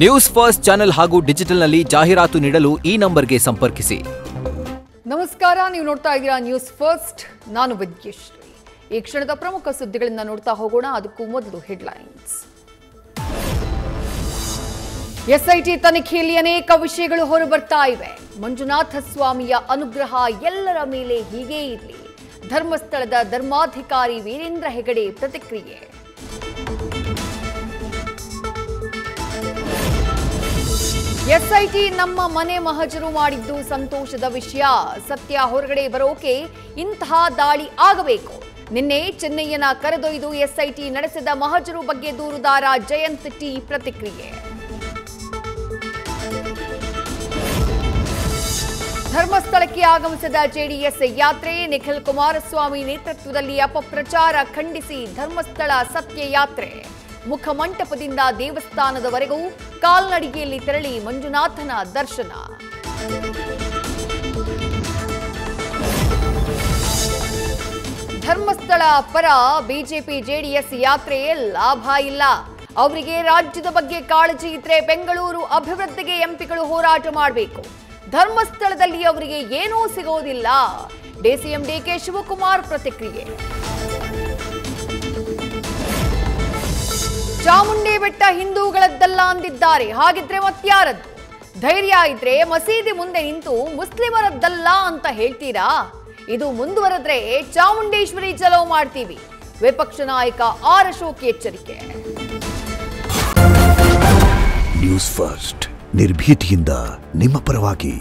News first channel ಹಾಗೂ ಡಿಜಿಟಲ್ನಲ್ಲಿ ಜಾಹೀರಾತು ನೀಡಲು ಈ ನಂಬರ್ಗೆ ಸಂಪರ್ಕಿಸಿ. ನಮಸ್ಕಾರ, ನೀವು ನೋಡ್ತಾ ಇದ್ದೀರಾ ನ್ಯೂಸ್ ಫಸ್ಟ್. ನಾನು ವಿದ್ಯಶ್ರೀ. ಈ ಕ್ಷಣದ ಪ್ರಮುಖ ಸುದ್ದಿಗಳನ್ನ ನೋಡ್ತಾ ಹೋಗೋಣ. ಅದಕ್ಕೂ ಮೊದಲು ಹೆಡ್ಲೈನ್ಸ್. ಎಸ್ಐಟಿ ತನಿಖೆಯಲ್ಲಿ ಅನೇಕ ವಿಷಯಗಳು ಹೊರಬರ್ತಾ ಇವೆ. ಮಂಜುನಾಥ ಸ್ವಾಮಿಯ ಅನುಗ್ರಹ ಎಲ್ಲರ ಮೇಲೆ ಹೀಗೇ ಇರಲಿ. ಧರ್ಮಸ್ಥಳದ ಧರ್ಮಾಧಿಕಾರಿ ವೀರೇಂದ್ರ ಹೆಗಡೆ ಪ್ರತಿಕ್ರಿಯೆ. ಎಸ್ಐಟಿ ನಮ್ಮ ಮನೆ ಮಹಜರು ಮಾಡಿದ್ದು ಸಂತೋಷದ ವಿಷಯ. ಸತ್ಯ ಹೊರಗಡೆ ಬರೋಕೆ ಇಂತಹ ದಾಳಿ ಆಗಬೇಕು. ನಿನ್ನೆ ಚೆನ್ನೈಯನ್ನ ಕರೆದೊಯ್ದು ಎಸ್ಐಟಿ ನಡೆಸಿದ ಮಹಜರು ಬಗ್ಗೆ ದೂರುದಾರ ಜಯಂತ್ ಟಿ ಪ್ರತಿಕ್ರಿಯೆ. ಧರ್ಮಸ್ಥಳಕ್ಕೆ ಆಗಮಿಸಿದ ಜೆಡಿಎಸ್ ಯಾತ್ರೆ. ನಿಖಿಲ್ ಕುಮಾರಸ್ವಾಮಿ ನೇತೃತ್ವದಲ್ಲಿ ಅಪಪ್ರಚಾರ ಖಂಡಿಸಿ ಧರ್ಮಸ್ಥಳ ಸತ್ಯ ಯಾತ್ರೆ. ಮುಖಮಂಟಪದಿಂದ ದೇವಸ್ಥಾನದವರೆಗೂ ಕಾಲ್ನಡಿಗೆಯಲ್ಲಿ ತೆರಳಿ ಮಂಜುನಾಥನ ದರ್ಶನ. ಧರ್ಮಸ್ಥಳ ಪರ ಬಿಜೆಪಿ ಜೆಡಿಎಸ್ ಯಾತ್ರೆಯಲ್ಲಿ ಲಾಭ ಇಲ್ಲ. ಅವರಿಗೆ ರಾಜ್ಯದ ಬಗ್ಗೆ ಕಾಳಜಿ ಇದ್ರೆ ಬೆಂಗಳೂರು ಅಭಿವೃದ್ಧಿಗೆ ಎಂಪಿಗಳು ಹೋರಾಟ ಮಾಡಬೇಕು. ಧರ್ಮಸ್ಥಳದಲ್ಲಿ ಅವರಿಗೆ ಏನೂ ಸಿಗೋದಿಲ್ಲ. ಡಿಸಿಎಂ ಡಿಕೆ ಶಿವಕುಮಾರ್ ಪ್ರತಿಕ್ರಿಯೆ. ಚಾಮುಂಡಿ ಬೆಟ್ಟ ಹಿಂದೂಗಳದ್ದಲ್ಲ ಅಂದಿದ್ದಾರೆ. ಹಾಗಿದ್ರೆ ಮತ್ಯಾರದ್ದು? ಧೈರ್ಯ ಇದ್ರೆ ಮಸೀದಿ ಮುಂದೆ ನಿಂತು ಮುಸ್ಲಿಮರದ್ದಲ್ಲ ಅಂತ ಹೇಳ್ತೀರಾ? ಇದು ಮುಂದುವರೆದ್ರೆ ಚಾಮುಂಡೇಶ್ವರಿ ಚಲೋ ಮಾಡ್ತೀವಿ. ವಿಪಕ್ಷ ನಾಯಕ ಆರ್ ಅಶೋಕ್ ಎಚ್ಚರಿಕೆ. ನ್ಯೂಸ್ ಫಸ್ಟ್ ನಿರ್ಭೀತಿಯಿಂದ ನಿಮ್ಮ ಪರವಾಗಿ.